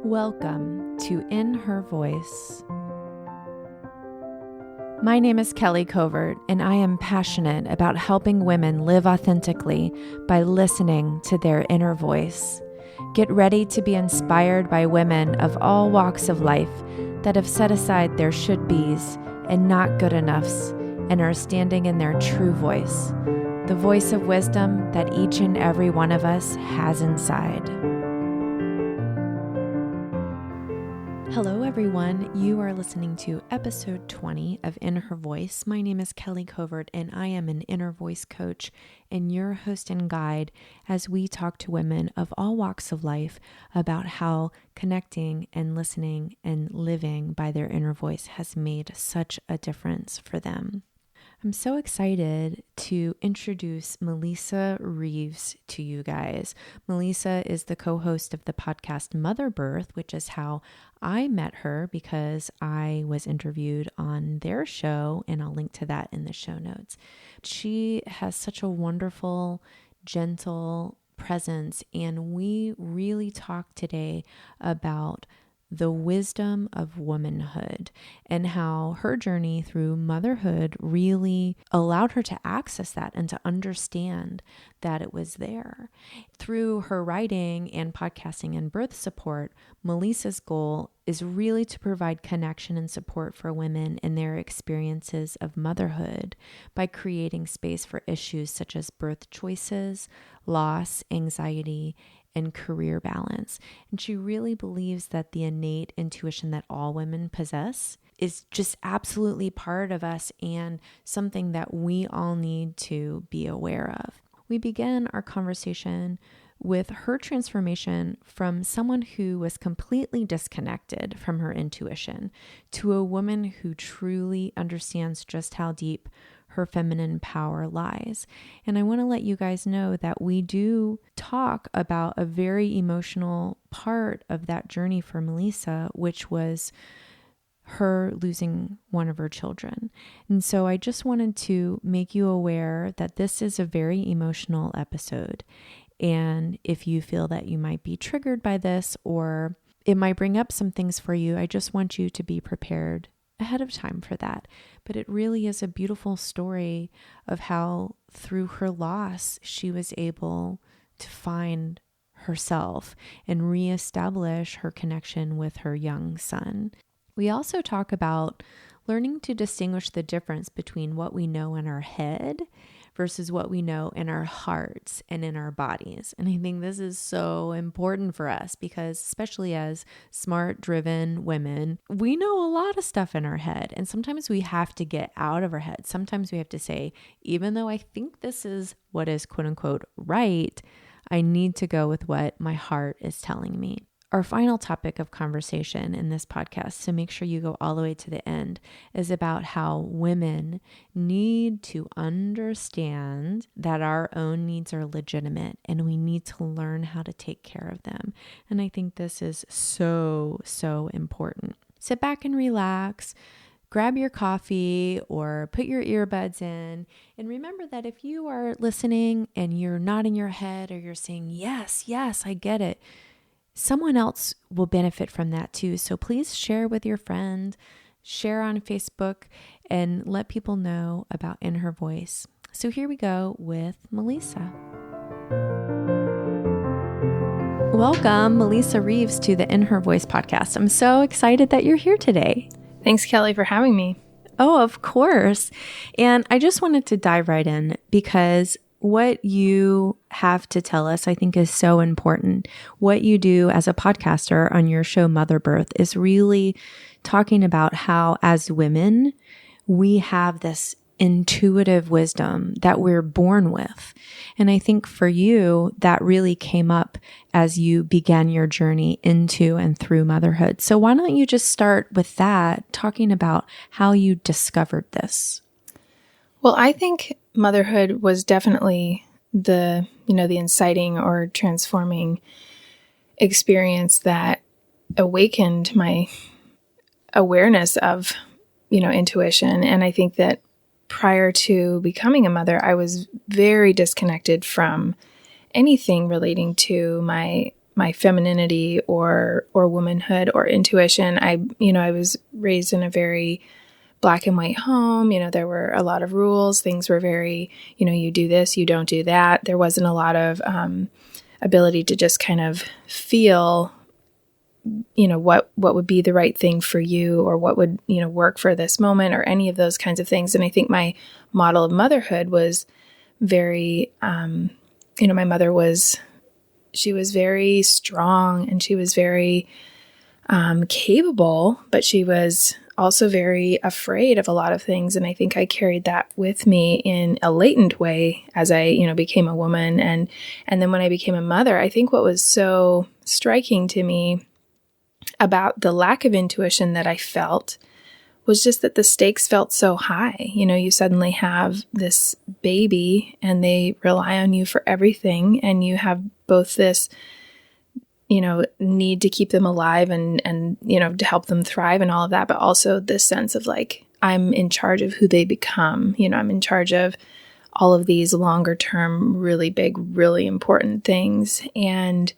Welcome to In Her Voice. My name is Kelly Covert, and I am passionate about helping women live authentically by listening to their inner voice. Get ready to be inspired by women of all walks of life that have set aside their should-bes and not good enoughs and are standing in their true voice, the voice of wisdom that each and every one of us has inside. Hello, everyone. You are listening to episode 20 of In Her Voice. My name is Kelly Covert, and I am an inner voice coach and your host and guide as we talk to women of all walks of life about how connecting and listening and living by their inner voice has made such a difference for them. I'm so excited to introduce Mellisa Reeves to you guys. Mellisa is the co-host of the podcast Motherbirth, which is how I met her because I was interviewed on their show, and I'll link to that in the show notes. She has such a wonderful, gentle presence, and we really talk today about the wisdom of womanhood and how her journey through motherhood really allowed her to access that and to understand that it was there. Through her writing and podcasting and birth support, Mellissa's goal is really to provide connection and support for women in their experiences of motherhood by creating space for issues such as birth choices, loss, anxiety, and career balance. And she really believes that the innate intuition that all women possess is just absolutely part of us and something that we all need to be aware of. We began our conversation with her transformation from someone who was completely disconnected from her intuition to a woman who truly understands just how deep her feminine power lies. And I want to let you guys know that we do talk about a very emotional part of that journey for Mellisa, which was her losing one of her children. And so I just wanted to make you aware that this is a very emotional episode. And if you feel that you might be triggered by this or it might bring up some things for you, I just want you to be prepared ahead of time for that. But it really is a beautiful story of how through her loss, she was able to find herself and reestablish her connection with her young son. We also talk about learning to distinguish the difference between what we know in our head versus what we know in our hearts and in our bodies. And I think this is so important for us because especially as smart, driven women, we know a lot of stuff in our head. And sometimes we have to get out of our head. Sometimes we have to say, even though I think this is what is quote unquote right, I need to go with what my heart is telling me. Our final topic of conversation in this podcast, so make sure you go all the way to the end, is about how women need to understand that our own needs are legitimate and we need to learn how to take care of them. And I think this is so, so important. Sit back and relax. Grab your coffee or put your earbuds in. And remember that if you are listening and you're nodding your head or you're saying, yes, I get it, someone else will benefit from that too. So please share with your friend, share on Facebook, and let people know about In Her Voice. So here we go with Mellisa. Welcome, Mellisa Reeves, to the In Her Voice podcast. I'm so excited that you're here today. Thanks, Kelly, for having me. Oh, of course. And I just wanted to dive right in because what you have to tell us, I think, is so important. What you do as a podcaster on your show, Motherbirth, is really talking about how, as women, we have this intuitive wisdom that we're born with. And I think for you, that really came up as you began your journey into and through motherhood. So why don't you just start with that, talking about how you discovered this? Well, I think motherhood was definitely the inciting or transforming experience that awakened my awareness of, intuition. And I think that prior to becoming a mother, I was very disconnected from anything relating to my my femininity or womanhood or intuition. I was raised in a very black and white home. There were a lot of rules. Things were very, you do this, you don't do that. There wasn't a lot of ability to just kind of feel, what would be the right thing for you, or what would, work for this moment, or any of those kinds of things. And I think my model of motherhood was very, my mother she was very strong, and she was very capable, but she was also very afraid of a lot of things. And I think I carried that with me in a latent way as I, became a woman. And then when I became a mother, I think what was so striking to me about the lack of intuition that I felt was just that the stakes felt so high. You suddenly have this baby and they rely on you for everything. And you have both this, need to keep them alive and, to help them thrive and all of that, but also this sense of like, I'm in charge of who they become. I'm in charge of all of these longer term, really big, really important things. And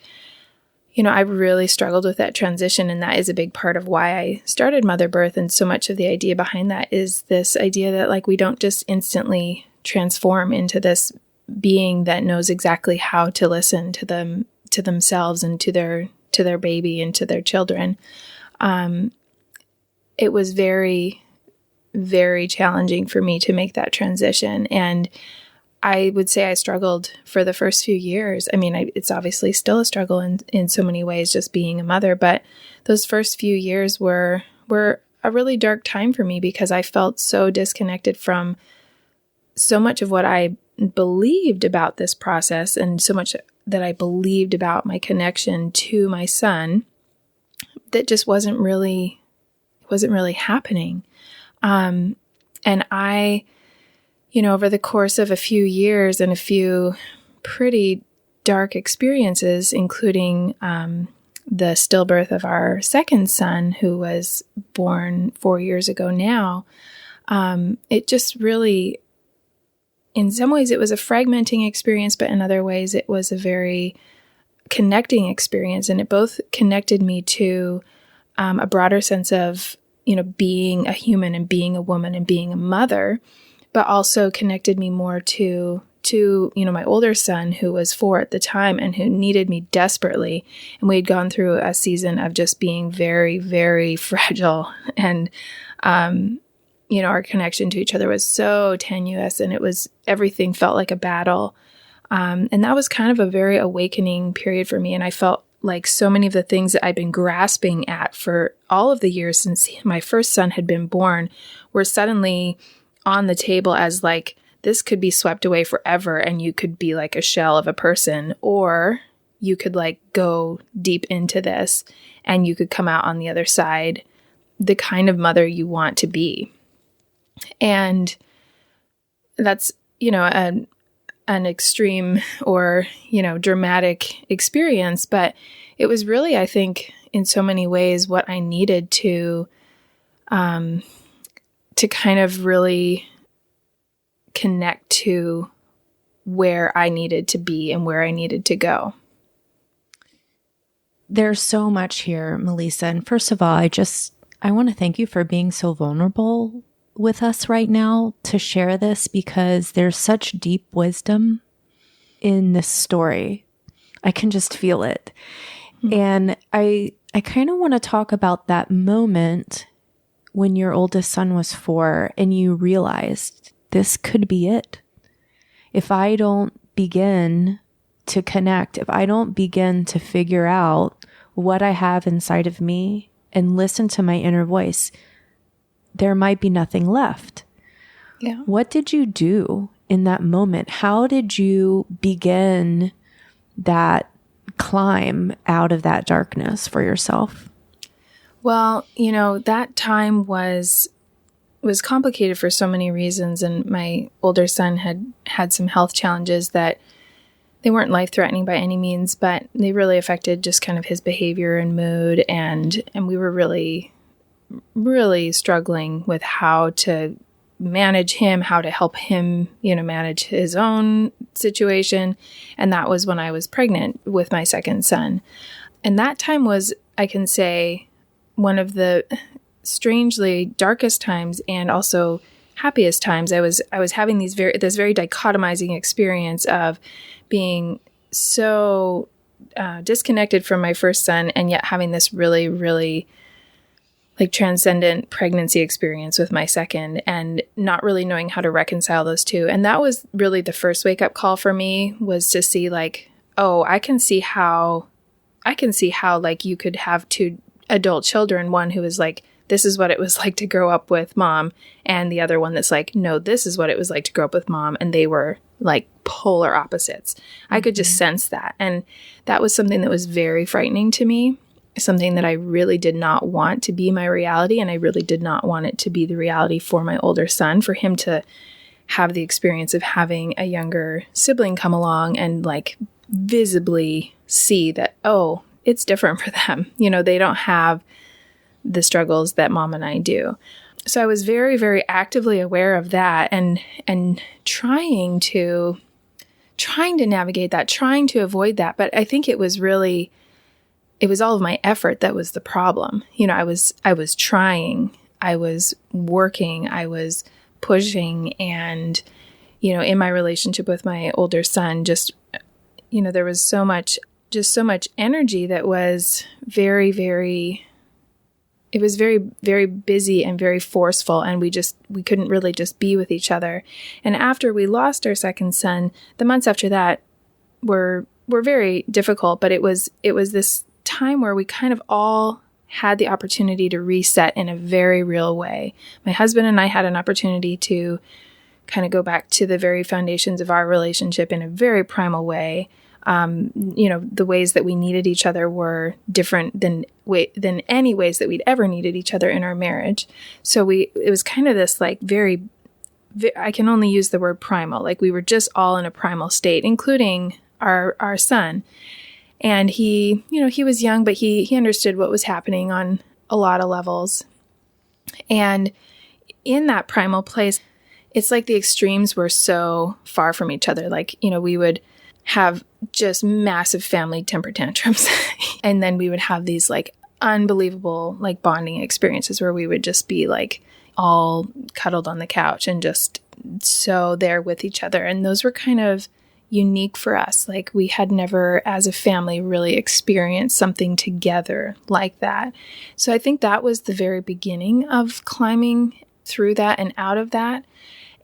I really struggled with that transition, and that is a big part of why I started Motherbirth. And so much of the idea behind that is this idea that like we don't just instantly transform into this being that knows exactly how to listen to themselves and to their baby and to their children. It was very, very challenging for me to make that transition, and I would say I struggled for the first few years. I mean, it's obviously still a struggle in so many ways, just being a mother. But those first few years were a really dark time for me because I felt so disconnected from so much of what I believed about this process and so much that I believed about my connection to my son that just wasn't really happening. And I, over the course of a few years and a few pretty dark experiences, including the stillbirth of our second son, who was born 4 years ago now, it just really, in some ways, it was a fragmenting experience, but in other ways, it was a very connecting experience. And it both connected me to a broader sense of, being a human and being a woman and being a mother, but also connected me more to my older son, who was 4 at the time and who needed me desperately. And we had gone through a season of just being very, very fragile. And, our connection to each other was so tenuous, and everything felt like a battle. And that was kind of a very awakening period for me. And I felt like so many of the things that I'd been grasping at for all of the years since my first son had been born were suddenly on the table as like, this could be swept away forever and you could be like a shell of a person, or you could like go deep into this and you could come out on the other side the kind of mother you want to be. And that's, an extreme or, dramatic experience, but it was really, I think, in so many ways what I needed to kind of really connect to where I needed to be and where I needed to go. There's so much here, Mellisa. And first of all, I want to thank you for being so vulnerable with us right now to share this, because there's such deep wisdom in this story. I can just feel it. Mm-hmm. And I kind of want to talk about that moment when your oldest son was 4 and you realized this could be it. If I don't begin to connect, if I don't begin to figure out what I have inside of me and listen to my inner voice, there might be nothing left. Yeah. What did you do in that moment? How did you begin that climb out of that darkness for yourself? Well, that time was complicated for so many reasons. And my older son had some health challenges that they weren't life-threatening by any means, but they really affected just kind of his behavior and mood. And we were really, really struggling with how to manage him, how to help him, manage his own situation. And that was when I was pregnant with my second son. And that time was, I can say, one of the strangely darkest times and also happiest times. I was having this very dichotomizing experience of being so disconnected from my first son, and yet having this really, really like transcendent pregnancy experience with my second, and not really knowing how to reconcile those two. And that was really the first wake up call for me, was to see like, oh, I can see how like you could have two adult children, one who is like, this is what it was like to grow up with mom, and the other one that's like, no, this is what it was like to grow up with mom. And they were like polar opposites. I could just sense that. And that was something that was very frightening to me, something that I really did not want to be my reality. And I really did not want it to be the reality for my older son, for him to have the experience of having a younger sibling come along and like visibly see that, oh, it's different for them. They don't have the struggles that mom and I do. So I was very, very actively aware of that and trying to navigate that, trying to avoid that. But I think it was all of my effort that was the problem. I was trying, I was working, I was pushing, and, in my relationship with my older son, just, there was so much energy that was very, very, it was very, very busy and very forceful. And we couldn't really just be with each other. And after we lost our second son, the months after that were very difficult, but it was this time where we kind of all had the opportunity to reset in a very real way. My husband and I had an opportunity to kind of go back to the very foundations of our relationship in a very primal way. The ways that we needed each other were different than any ways that we'd ever needed each other in our marriage. So it was kind of this like I can only use the word primal. Like we were just all in a primal state, including our son. And he was young, but he understood what was happening on a lot of levels. And in that primal place, it's like the extremes were so far from each other. Like, we would have just massive family temper tantrums. And then we would have these like unbelievable like bonding experiences where we would just be like all cuddled on the couch and just so there with each other. And those were kind of unique for us. Like we had never as a family really experienced something together like that. So I think that was the very beginning of climbing through that and out of that.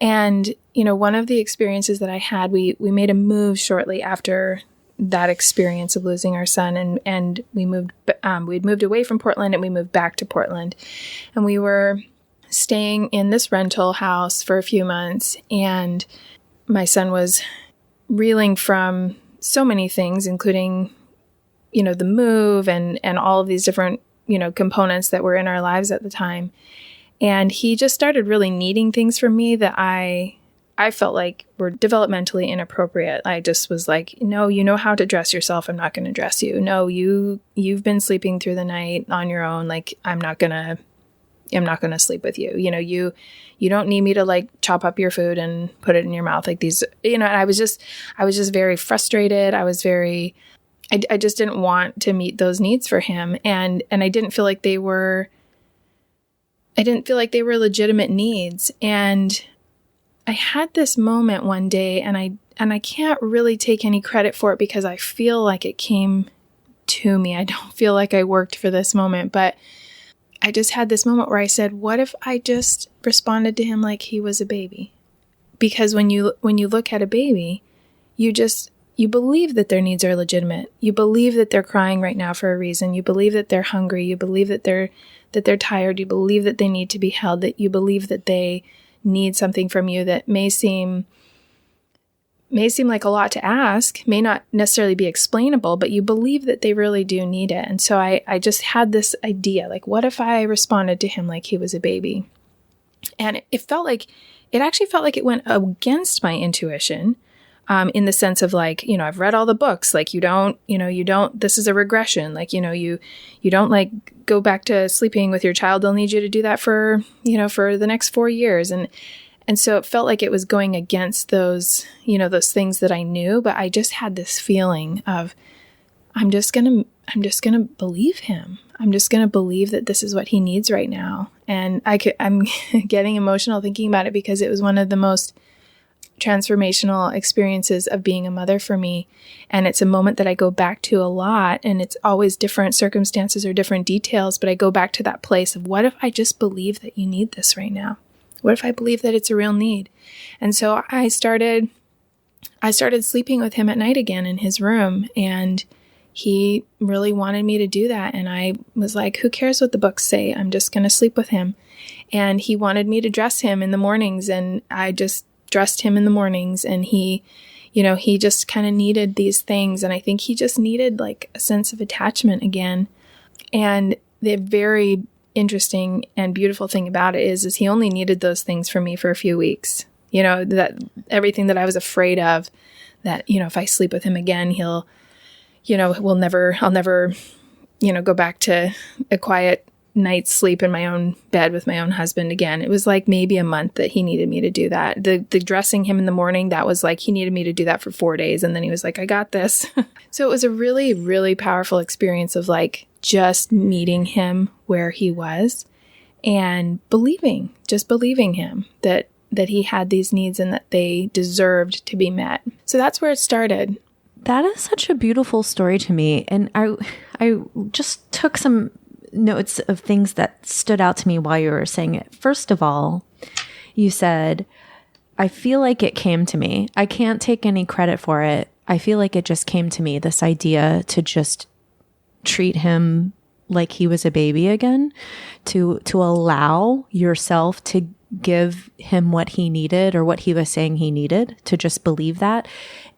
And, one of the experiences that I had, we made a move shortly after that experience of losing our son. And we we'd moved away from Portland and we moved back to Portland. And we were staying in this rental house for a few months. And my son was reeling from so many things, including, the move and all of these different, components that were in our lives at the time. And he just started really needing things from me that I felt like were developmentally inappropriate. I just was like, no, you know how to dress yourself. I'm not going to dress you. No, you've been sleeping through the night on your own. Like, I'm not going to sleep with you. You don't need me to like chop up your food and put it in your mouth like these, and I was just very frustrated. I just didn't want to meet those needs for him. And I didn't feel like they were legitimate needs. And I had this moment one day, and I can't really take any credit for it because I feel like it came to me. I don't feel like I worked for this moment, but I just had this moment where I said, what if I just responded to him like he was a baby? Because when you look at a baby, you believe that their needs are legitimate. You believe that they're crying right now for a reason. You believe that they're hungry. You believe that they're tired. You believe that they need to be held, that you believe that they need something from you that may seem like a lot to ask, may not necessarily be explainable, but you believe that they really do need it. And so I just had this idea, like, what if I responded to him like he was a baby? And it actually felt like it went against my intuition, in the sense of like, I've read all the books, like you don't, this is a regression. Like, you don't like go back to sleeping with your child. They'll need you to do that for the next 4 years. And And so it felt like it was going against those, those things that I knew, but I just had this feeling of, I'm just going to believe him. I'm just going to believe that this is what he needs right now. And I'm getting emotional thinking about it because it was one of the most transformational experiences of being a mother for me. And it's a moment that I go back to a lot, and it's always different circumstances or different details, but I go back to that place of, what if I just believe that you need this right now? What if I believe that it's a real need? And so I started sleeping with him at night again in his room, and he really wanted me to do that. And I was like, who cares what the books say? I'm just going to sleep with him. And he wanted me to dress him in the mornings, and I just dressed him in the mornings. And he just kind of needed these things. And I think he just needed like a sense of attachment again. And the very interesting and beautiful thing about it is he only needed those things from me for a few weeks. That everything that I was afraid of, that, if I sleep with him again, I'll never, go back to a quiet night's sleep in my own bed with my own husband again. It was like maybe a month that he needed me to do that. The dressing him in the morning, that was like, he needed me to do that for 4 days. And then he was like, I got this. So it was a really, really powerful experience of like just meeting him where he was and believing him that he had these needs and that they deserved to be met. So that's where it started. That is such a beautiful story to me. And I just took some notes of things that stood out to me while you were saying it. First of all, you said, I feel like it came to me. I can't take any credit for it. I feel like it just came to me, this idea to just treat him like he was a baby again, to allow yourself to give him what he needed or what he was saying he needed, to just believe that.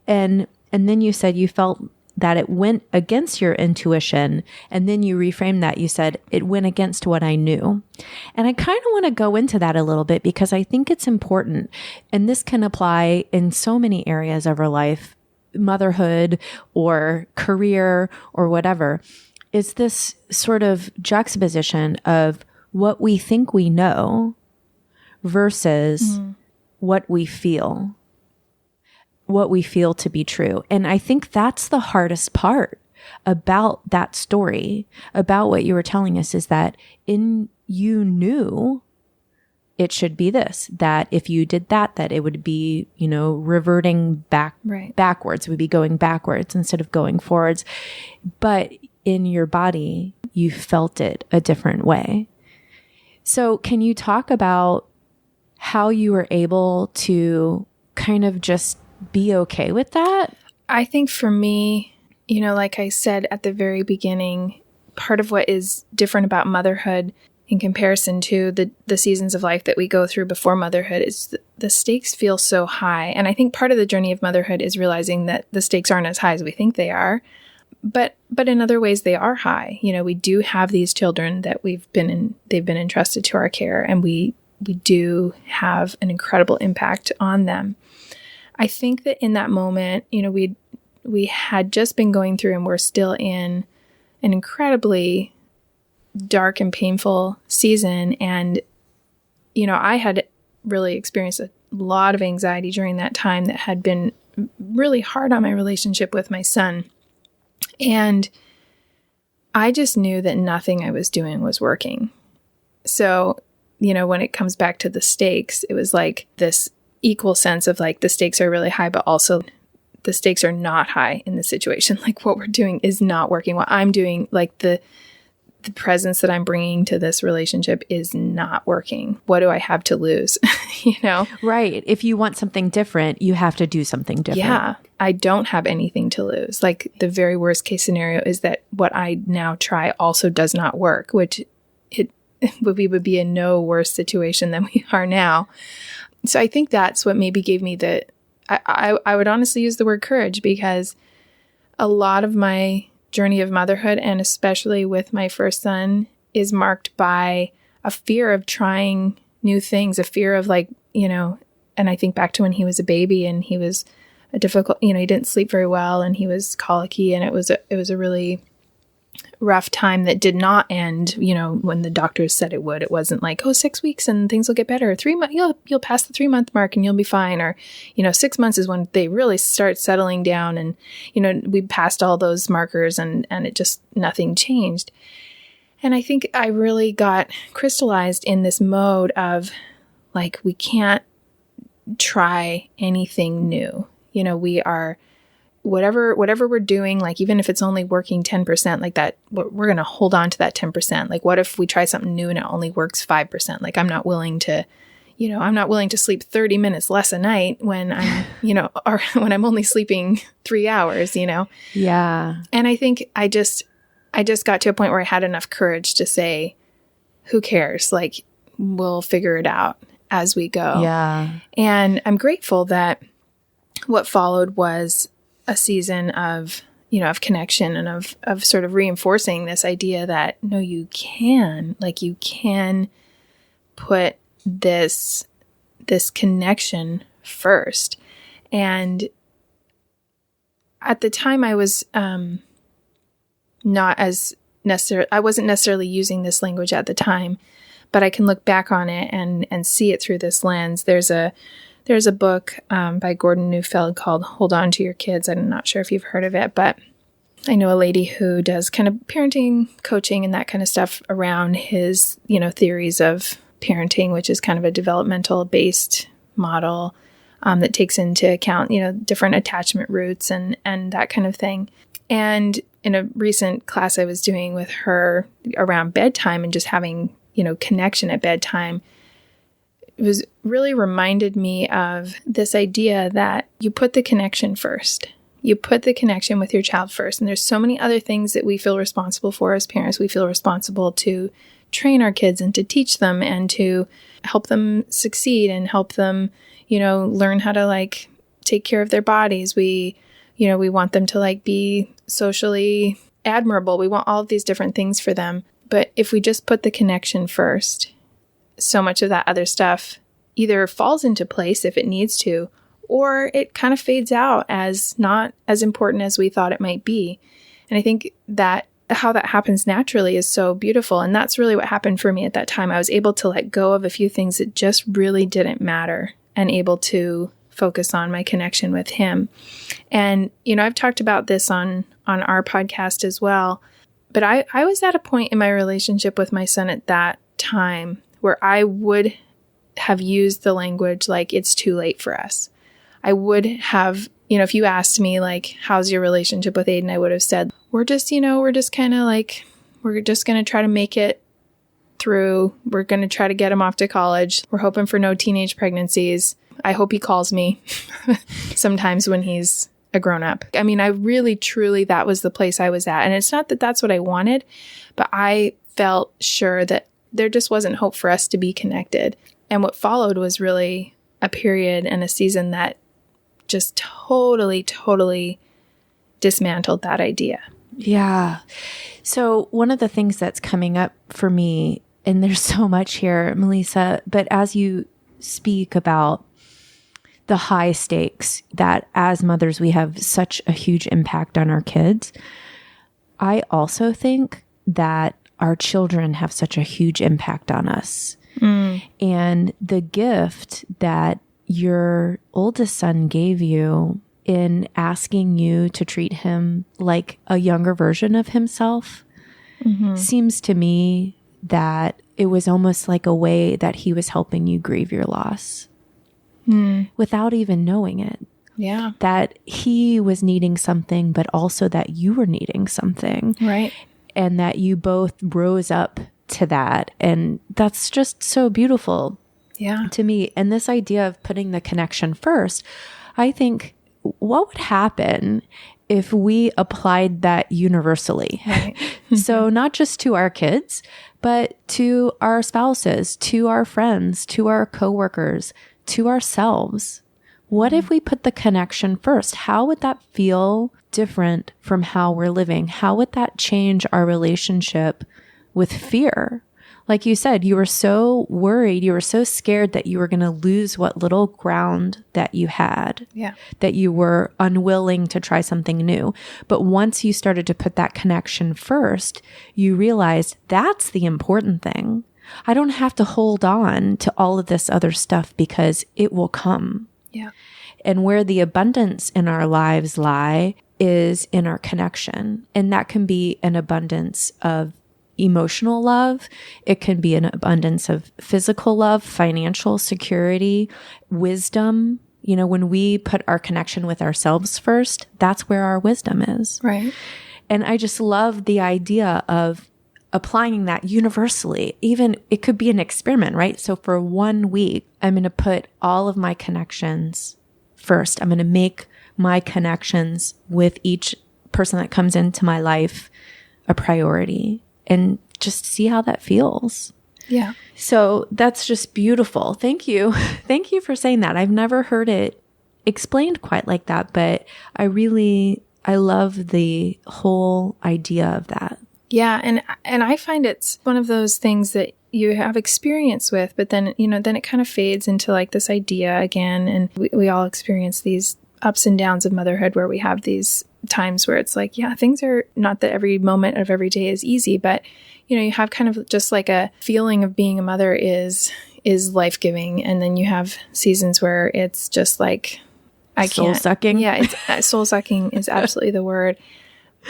And then you said you felt that it went against your intuition. And then you reframed that. You said, it went against what I knew. And I kind of want to go into that a little bit because I think it's important. And this can apply in so many areas of our life, motherhood or career or whatever. Is this sort of juxtaposition of what we think we know versus what we feel to be true. And I think that's the hardest part about that story, about what you were telling us, is that you knew it should be this, that if you did that it would be, reverting backwards. It would be going backwards instead of going forwards. But in your body, you felt it a different way. So can you talk about how you were able to kind of just be okay with that? I think for me, like I said at the very beginning, part of what is different about motherhood in comparison to the seasons of life that we go through before motherhood is the stakes feel so high. And I think part of the journey of motherhood is realizing that the stakes aren't as high as we think they are. But in other ways, they are high. We do have these children that they've been entrusted to our care, and we do have an incredible impact on them. I think that in that moment, we had just been going through, and we're still in an incredibly dark and painful season. And, I had really experienced a lot of anxiety during that time that had been really hard on my relationship with my son. And I just knew that nothing I was doing was working. So, when it comes back to the stakes, it was like this equal sense of like the stakes are really high, but also the stakes are not high in this situation. Like what we're doing is not working. What I'm doing, like the presence that I'm bringing to this relationship is not working. What do I have to lose? Right. If you want something different, you have to do something different. Yeah. I don't have anything to lose. Like the very worst case scenario is that what I now try also does not work, which we would be in no worse situation than we are now. So I think that's what maybe gave me I would honestly use the word courage, because a lot of my journey of motherhood, and especially with my first son, is marked by a fear of trying new things, a fear of and I think back to when he was a baby and he was a difficult, he didn't sleep very well and he was colicky, and it was a really rough time that did not end, when the doctors said it would. It wasn't like, 6 weeks and things will get better. 3 months, you'll pass the 3-month mark and you'll be fine. Or, 6 months is when they really start settling down, and, we passed all those markers and it just, nothing changed. And I think I really got crystallized in this mode of like, we can't try anything new. We are, whatever we're doing, like even if it's only working 10%, like that, we're going to hold on to that 10%. Like what if we try something new and it only works 5%? Like I'm not willing to sleep 30 minutes less a night when I'm, or when I'm only sleeping 3 hours, Yeah. And I think I just got to a point where I had enough courage to say, who cares? Like we'll figure it out as we go. Yeah. And I'm grateful that what followed was a season of connection and of sort of reinforcing this idea that no, you can put this connection first. And at the time I was not as necessarily, I wasn't necessarily using this language at the time, but I can look back on it and see it through this lens. There's a book by Gordon Neufeld called Hold On to Your Kids. I'm not sure if you've heard of it, but I know a lady who does kind of parenting coaching and that kind of stuff around his, theories of parenting, which is kind of a developmental based model that takes into account, different attachment roots and that kind of thing. And in a recent class I was doing with her around bedtime and just having, connection at bedtime, it was really reminded me of this idea that you put the connection first. You put the connection with your child first. And there's so many other things that we feel responsible for as parents. We feel responsible to train our kids and to teach them and to help them succeed and help them, learn how to take care of their bodies. We want them to be socially admirable. We want all of these different things for them. But if we just put the connection first, so much of that other stuff either falls into place if it needs to, or it kind of fades out as not as important as we thought it might be. And I think that how that happens naturally is so beautiful. And that's really what happened for me at that time. I was able to let go of a few things that just really didn't matter and able to focus on my connection with him. And, I've talked about this on our podcast as well, but I was at a point in my relationship with my son at that time where I would have used the language like it's too late for us. I would have, if you asked me how's your relationship with Aiden, I would have said, we're just going to try to make it through. We're going to try to get him off to college. We're hoping for no teenage pregnancies. I hope he calls me sometimes when he's a grown up. I mean, I really, truly, that was the place I was at. And it's not that that's what I wanted, but I felt sure that there just wasn't hope for us to be connected. And what followed was really a period and a season that just totally, totally dismantled that idea. Yeah. So one of the things that's coming up for me, and there's so much here, Mellisa, but as you speak about the high stakes that as mothers, we have such a huge impact on our kids, I also think that our children have such a huge impact on us. And the gift that your oldest son gave you in asking you to treat him like a younger version of himself seems to me that it was almost like a way that he was helping you grieve your loss without even knowing it. Yeah. That he was needing something, but also that you were needing something. Right. And that you both rose up to that. And that's just so beautiful to me. And this idea of putting the connection first, I think, what would happen if we applied that universally? Right. So not just to our kids, but to our spouses, to our friends, to our coworkers, to ourselves. What if we put the connection first? How would that feel different from how we're living? How would that change our relationship with fear? Like you said, you were so worried, you were so scared that you were going to lose what little ground that you had, that you were unwilling to try something new. But once you started to put that connection first, you realized that's the important thing. I don't have to hold on to all of this other stuff because it will come. Yeah. And where the abundance in our lives lie is in our connection. And that can be an abundance of emotional love. It can be an abundance of physical love, financial security, wisdom. You know, when we put our connection with ourselves first, that's where our wisdom is. Right. And I just love the idea of applying that universally. Even it could be an experiment, right? So for 1 week, I'm going to put all of my connections first. I'm going to make my connections with each person that comes into my life a priority and just see how that feels. Yeah. So that's just beautiful. Thank you. Thank you for saying that. I've never heard it explained quite like that, but I love the whole idea of that. Yeah. And I find it's one of those things that you have experience with, but then, then it kind of fades into like this idea again. And we all experience these ups and downs of motherhood where we have these times where it's like, yeah, things are not that every moment of every day is easy, but you have kind of just like a feeling of being a mother is life-giving. And then you have seasons where it's just like, soul-sucking. Yeah, it's soul-sucking is absolutely the word.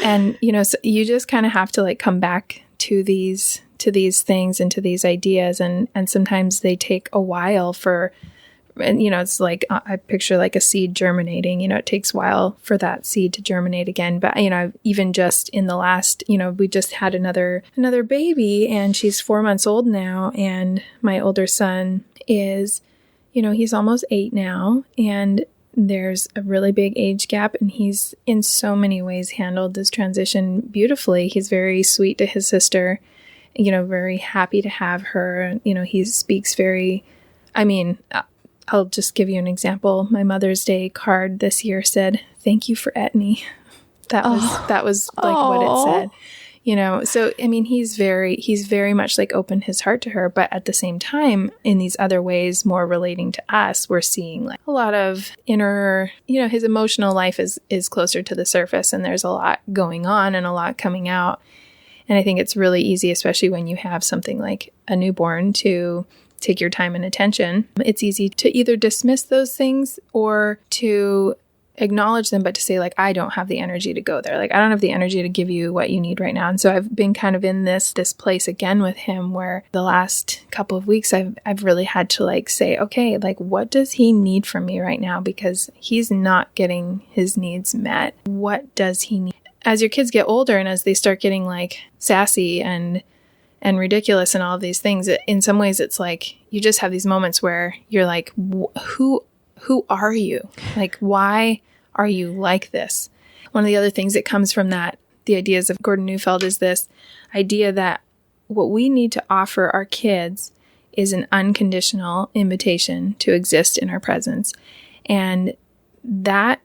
And, so you just kind of have to like come back to these things and to these ideas. And sometimes they take a while and, it's like, I picture like a seed germinating, it takes a while for that seed to germinate again. But, even just in the last, we just had another baby and she's 4 months old now. And my older son is, he's almost 8 now. And there's a really big age gap, and he's in so many ways handled this transition beautifully. He's very sweet to his sister, very happy to have her. He speaks I'll just give you an example. My Mother's Day card this year said, "Thank you for Etney." That was like what it said. So he's very much like opened his heart to her, but at the same time, in these other ways, more relating to us, we're seeing like a lot of inner, his emotional life is closer to the surface, and there's a lot going on and a lot coming out. And I think it's really easy, especially when you have something like a newborn, to take your time and attention. It's easy to either dismiss those things or to acknowledge them, but to say like, I don't have the energy to go there. Like, I don't have the energy to give you what you need right now. And so I've been kind of in this place again with him, where the last couple of weeks I've really had to like say, okay, like what does he need from me right now? Because he's not getting his needs met. What does he need? As your kids get older and as they start getting like sassy and ridiculous and all of these things, in some ways it's like you just have these moments where you're like, who are you? Like, why are you like this? One of the other things that comes from that, the ideas of Gordon Neufeld, is this idea that what we need to offer our kids is an unconditional invitation to exist in our presence. And that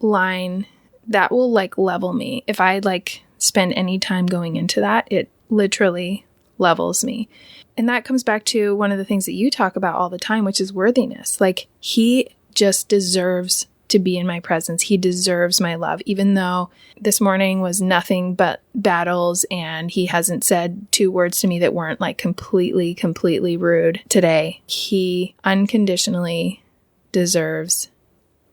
line, that will like level me. If I like spend any time going into that, it literally levels me. And that comes back to one of the things that you talk about all the time, which is worthiness. Like, he just deserves to be in my presence. He deserves my love, even though this morning was nothing but battles and he hasn't said 2 words to me that weren't like completely rude today. He unconditionally deserves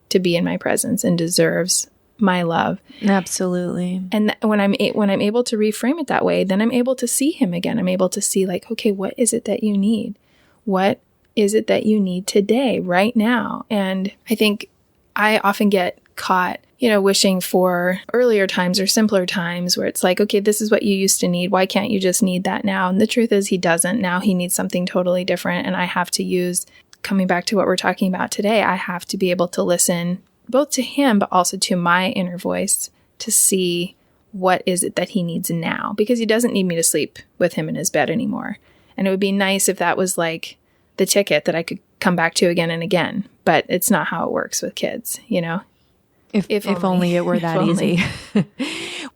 to be in my presence and deserves my love. Absolutely. And when I'm able to reframe it that way, then I'm able to see him again. I'm able to see like, okay, what is it that you need? What is it that you need today, right now? And I think I often get caught, wishing for earlier times or simpler times where it's like, okay, this is what you used to need. Why can't you just need that now? And the truth is he doesn't. Now he needs something totally different. And I have to use, coming back to what we're talking about today, I have to be able to listen both to him, but also to my inner voice to see what is it that he needs now, because he doesn't need me to sleep with him in his bed anymore. And it would be nice if that was like the ticket that I could come back to again and again, but it's not how it works with kids, If only it were that easy.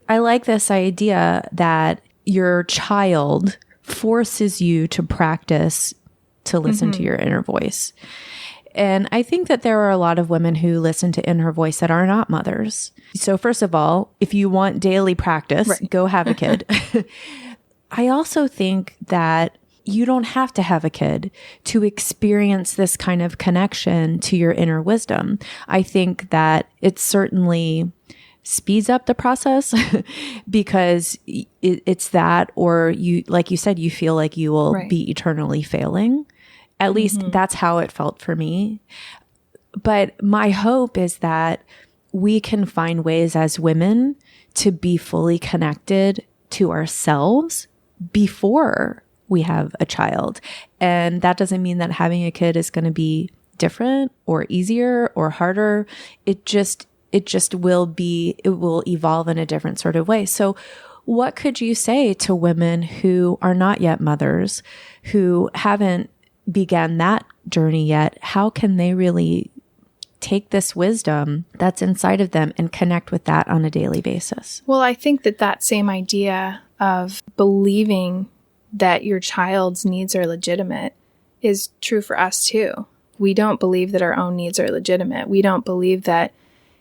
I like this idea that your child forces you to practice to listen to your inner voice. And I think that there are a lot of women who listen to inner voice that are not mothers. So first of all, if you want daily practice, go have a kid. I also think that you don't have to have a kid to experience this kind of connection to your inner wisdom. I think that it certainly speeds up the process because it's that, or you, like you said, you feel like you will be eternally failing. At least that's how it felt for me. But my hope is that we can find ways as women to be fully connected to ourselves before we have a child. And that doesn't mean that having a kid is going to be different or easier or harder. It just will be, it will evolve in a different sort of way. So what could you say to women who are not yet mothers, who haven't began that journey yet? How can they really take this wisdom that's inside of them and connect with that on a daily basis? Well, I think that same idea of believing that your child's needs are legitimate is true for us too. We don't believe that our own needs are legitimate. We don't believe that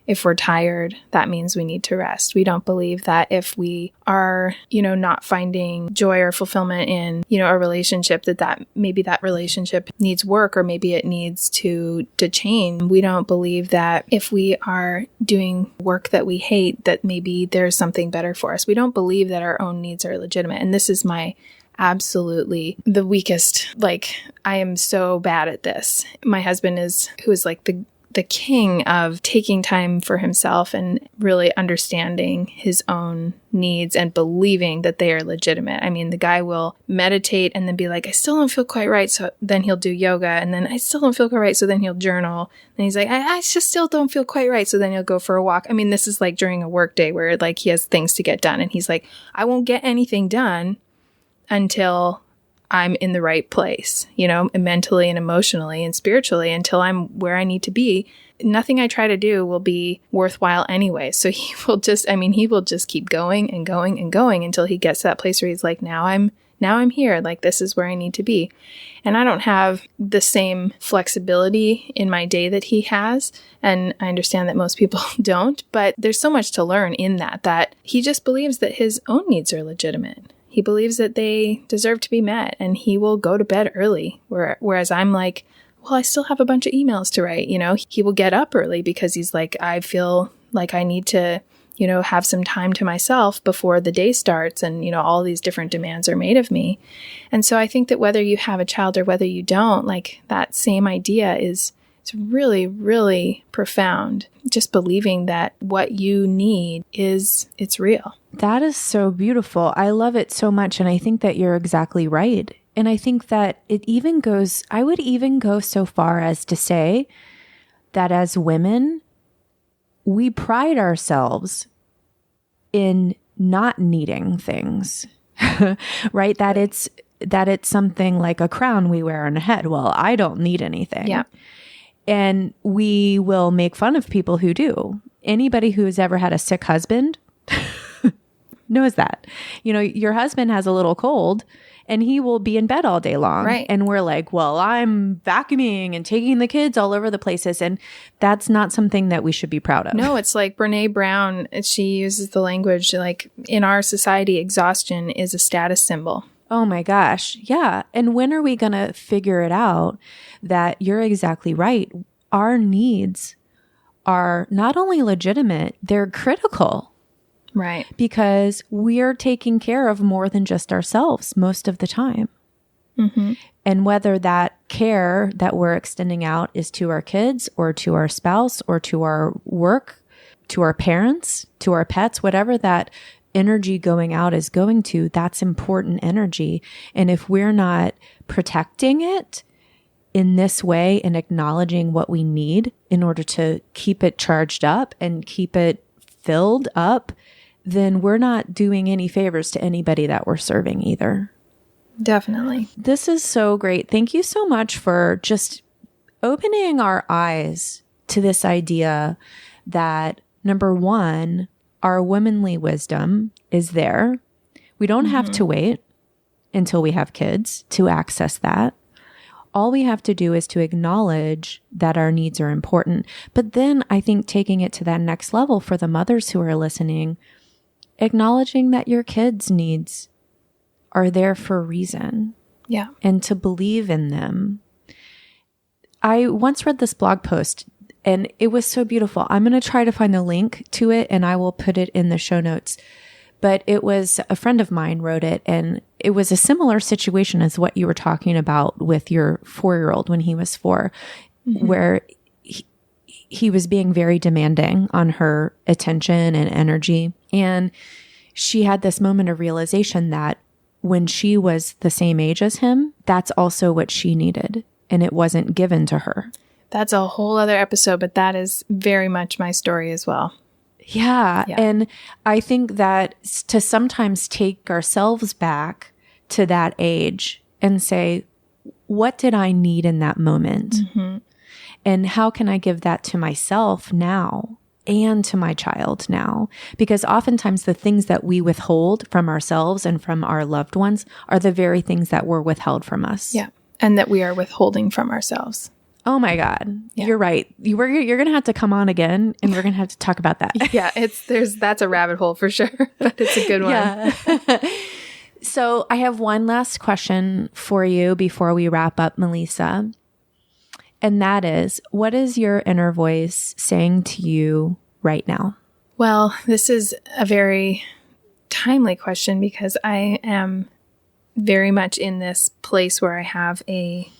if we're tired, that means we need to rest. We don't believe that if we are, not finding joy or fulfillment in, a relationship, that maybe that relationship needs work, or maybe it needs to change. We don't believe that if we are doing work that we hate, that maybe there's something better for us. We don't believe that our own needs are legitimate. And this is my absolutely the weakest. I am so bad at this. My husband who is like the king of taking time for himself and really understanding his own needs and believing that they are legitimate. I mean, the guy will meditate and then be like, I still don't feel quite right. So then he'll do yoga, and then I still don't feel quite right. So then he'll journal. And he's like, I just still don't feel quite right. So then he'll go for a walk. I mean, this is like during a work day where he has things to get done. And he's like, I won't get anything done until I'm in the right place, mentally and emotionally and spiritually, until I'm where I need to be. Nothing I try to do will be worthwhile anyway. So he will just keep going and going and going until he gets to that place where he's like, now I'm here. This is where I need to be. And I don't have the same flexibility in my day that he has. And I understand that most people don't, but there's so much to learn in that he just believes that his own needs are legitimate. He believes that they deserve to be met, and he will go to bed early. Whereas I'm like, well, I still have a bunch of emails to write. He will get up early because he's like, I feel like I need to, have some time to myself before the day starts. And, all these different demands are made of me. And so I think that whether you have a child or whether you don't, that same idea it's really, really profound. Just believing that what you need it's real. That is so beautiful. I love it so much. And I think that you're exactly right. And I think that I would even go so far as to say that as women, we pride ourselves in not needing things, right? That it's something like a crown we wear on a head. Well, I don't need anything. Yeah. And we will make fun of people who do. Anybody who has ever had a sick husband knows that. Your husband has a little cold and he will be in bed all day long. Right. And we're like, well, I'm vacuuming and taking the kids all over the places. And that's not something that we should be proud of. No, it's like Brene Brown. She uses the language in our society, exhaustion is a status symbol. Oh my gosh. Yeah. And when are we going to figure it out that you're exactly right? Our needs are not only legitimate, they're critical. Right. Because we're taking care of more than just ourselves most of the time. Mm-hmm. And whether that care that we're extending out is to our kids or to our spouse or to our work, to our parents, to our pets, whatever that energy going out is going to, that's important energy. And if we're not protecting it in this way and acknowledging what we need in order to keep it charged up and keep it filled up, then we're not doing any favors to anybody that we're serving either. Definitely. This is so great. Thank you so much for just opening our eyes to this idea that, number one, our womanly wisdom is there. We don't have to wait. until we have kids to access that. All we have to do is to acknowledge that our needs are important. But then I think taking it to that next level for the mothers who are listening, acknowledging that your kids' needs are there for a reason. Yeah. And to believe in them. I once read this blog post and it was so beautiful. I'm going to try to find the link to it and I will put it in the show notes. But it was a friend of mine wrote it, and it was a similar situation as what you were talking about with your 4-year-old when he was 4, where he was being very demanding on her attention and energy. And she had this moment of realization that when she was the same age as him, that's also what she needed, and it wasn't given to her. That's a whole other episode, but that is very much my story as well. Yeah. And I think that to sometimes take ourselves back to that age and say, what did I need in that moment? And how can I give that to myself now and to my child now? Because oftentimes the things that we withhold from ourselves and from our loved ones are the very things that were withheld from us. Yeah. And that we are withholding from ourselves. Oh my God. Yeah. You're right. You're going to have to come on again and we're going to have to talk about that. Yeah, that's a rabbit hole for sure, but it's a good one. Yeah. So I have one last question for you before we wrap up, Mellisa. And that is, what is your inner voice saying to you right now? Well, this is a very timely question because I am very much in this place where I have a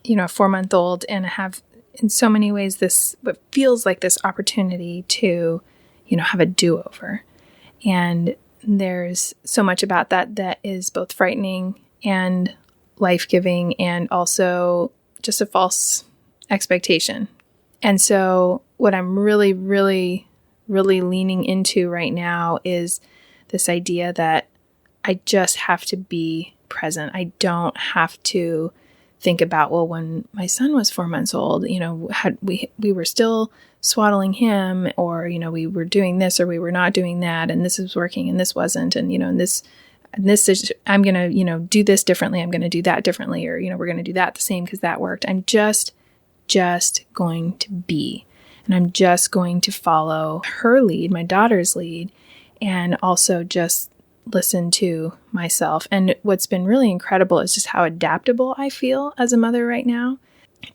4-month-old, and I have in so many ways this, what feels like this opportunity to, have a do-over. And there's so much about that is both frightening and life-giving and also just a false expectation. And so what I'm really, really, really leaning into right now is this idea that I just have to be present. I don't have to think about, well, when my son was 4 months old, we were still swaddling him, or, we were doing this or we were not doing that, and this was working and this wasn't, and, and this is, I'm going to, do this differently. I'm going to do that differently, or, we're going to do that the same because that worked. I'm just going to be, and I'm just going to follow her lead, my daughter's lead, and also just listen to myself. And what's been really incredible is just how adaptable I feel as a mother right now,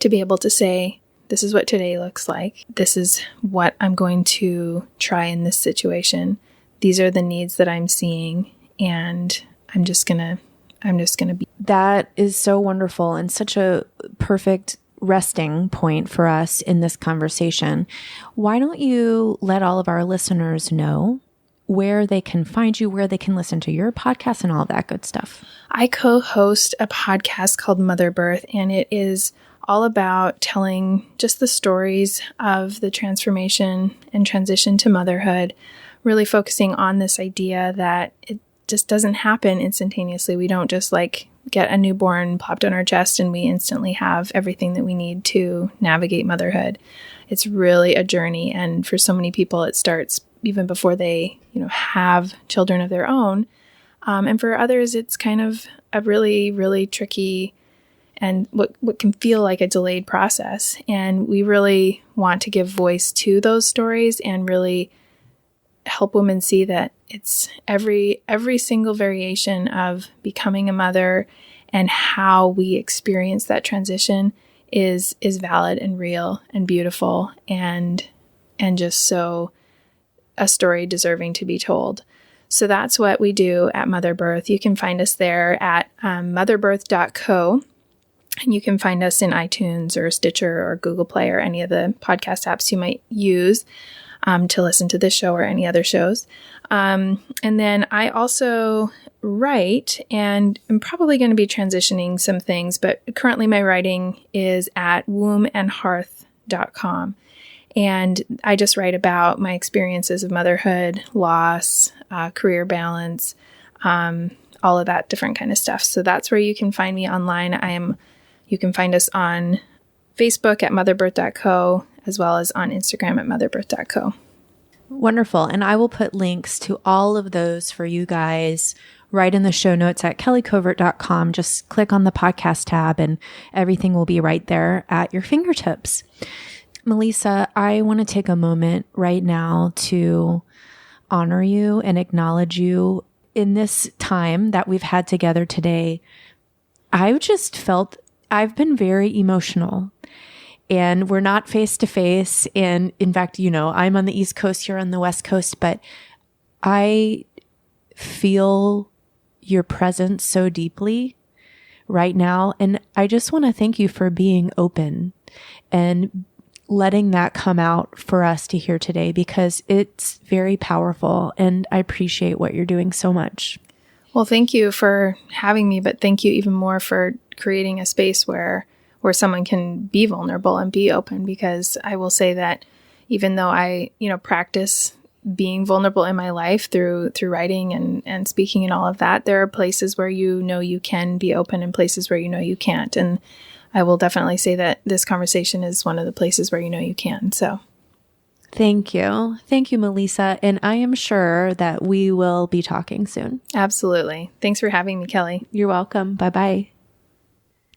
to be able to say, this is what today looks like. This is what I'm going to try in this situation. These are the needs that I'm seeing, and I'm just gonna be. That is so wonderful and such a perfect resting point for us in this conversation. Why don't you let all of our listeners know where they can find you, where they can listen to your podcast and all of that good stuff? I co-host a podcast called Motherbirth, and it is all about telling just the stories of the transformation and transition to motherhood, really focusing on this idea that it just doesn't happen instantaneously. We don't just get a newborn plopped on our chest and we instantly have everything that we need to navigate motherhood. It's really a journey, and for so many people it starts even before they, have children of their own. And for others, it's kind of a really, really tricky and what can feel like a delayed process. And we really want to give voice to those stories and really help women see that it's every single variation of becoming a mother and how we experience that transition is valid and real and beautiful and just so a story deserving to be told. So that's what we do at Motherbirth. You can find us there at motherbirth.co. And you can find us in iTunes or Stitcher or Google Play or any of the podcast apps you might use to listen to this show or any other shows. And then I also write, and I'm probably going to be transitioning some things, but currently my writing is at wombandhearth.com. And I just write about my experiences of motherhood, loss, career balance, all of that different kind of stuff. So that's where you can find me online. You can find us on Facebook at motherbirth.co, as well as on Instagram at motherbirth.co. Wonderful. And I will put links to all of those for you guys right in the show notes at kellycovert.com. Just click on the podcast tab and everything will be right there at your fingertips. Mellisa, I want to take a moment right now to honor you and acknowledge you in this time that we've had together today. I've just felt I've been very emotional, and we're not face to face. And in fact, I'm on the East Coast, you're on the West Coast, but I feel your presence so deeply right now. And I just want to thank you for being open and letting that come out for us to hear today, because it's very powerful and I appreciate what you're doing so much. Well, thank you for having me, but thank you even more for creating a space where someone can be vulnerable and be open, because I will say that even though I, practice being vulnerable in my life through writing and speaking and all of that, there are places where you can be open and places where you can't. And I will definitely say that this conversation is one of the places where you can. So thank you. Thank you, Mellisa. And I am sure that we will be talking soon. Absolutely. Thanks for having me, Kelly. You're welcome. Bye-bye.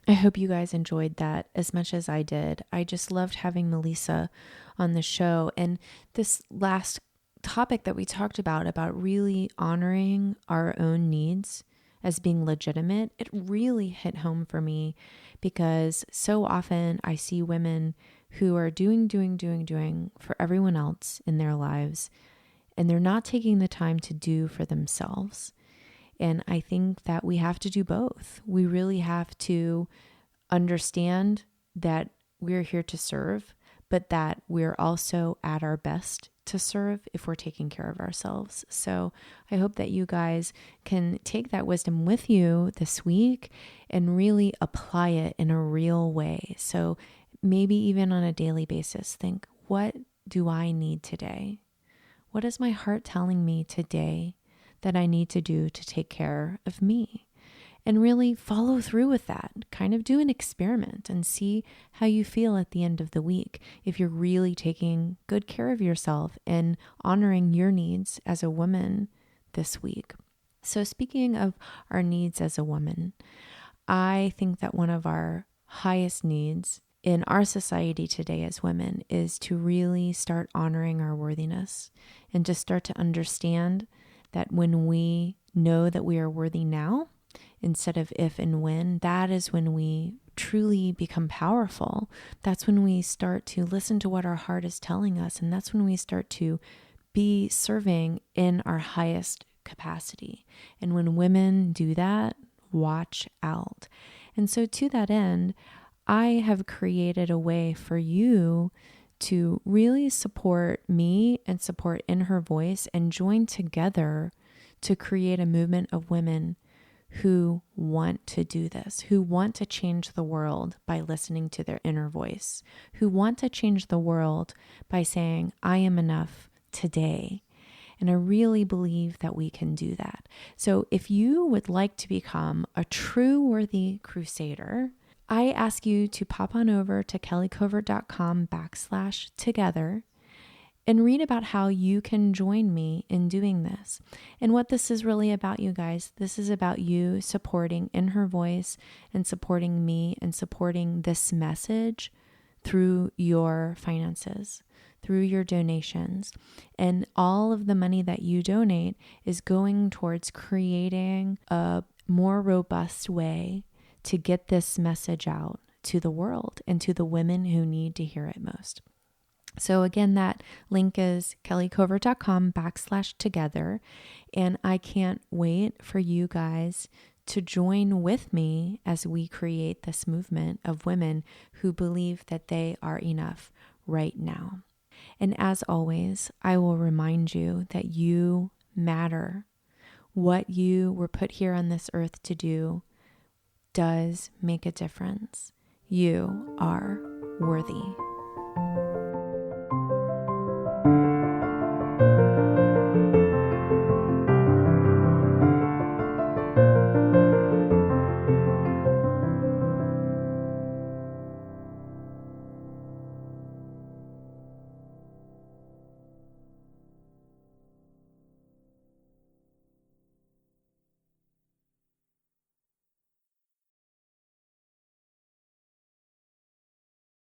I hope you guys enjoyed that as much as I did. I just loved having Mellisa on the show. And this last topic that we talked about really honoring our own needs as being legitimate, it really hit home for me, because so often I see women who are doing for everyone else in their lives, and they're not taking the time to do for themselves. And I think that we have to do both. We really have to understand that we're here to serve, but that we're also at our best to serve if we're taking care of ourselves. So I hope that you guys can take that wisdom with you this week and really apply it in a real way. So maybe even on a daily basis, think, what do I need today? What is my heart telling me today that I need to do to take care of me? And really follow through with that. Kind of do an experiment and see how you feel at the end of the week, if you're really taking good care of yourself and honoring your needs as a woman this week. So speaking of our needs as a woman, I think that one of our highest needs in our society today as women is to really start honoring our worthiness, and to start to understand that when we know that we are worthy now, instead of if and when, that is when we truly become powerful. That's when we start to listen to what our heart is telling us. And that's when we start to be serving in our highest capacity. And when women do that, watch out. And so to that end, I have created a way for you to really support me and support In Her Voice, and join together to create a movement of women who want to do this, who want to change the world by listening to their inner voice, who want to change the world by saying, I am enough today. And I really believe that we can do that. So if you would like to become a true worthy crusader, I ask you to pop on over to kellycovert.com/together and read about how you can join me in doing this. And what this is really about, you guys, this is about you supporting In Her Voice and supporting me and supporting this message through your finances, through your donations. And all of the money that you donate is going towards creating a more robust way to get this message out to the world and to the women who need to hear it most. So again, that link is kellycovert.com/together. And I can't wait for you guys to join with me as we create this movement of women who believe that they are enough right now. And as always, I will remind you that you matter. What you were put here on this earth to do does make a difference. You are worthy.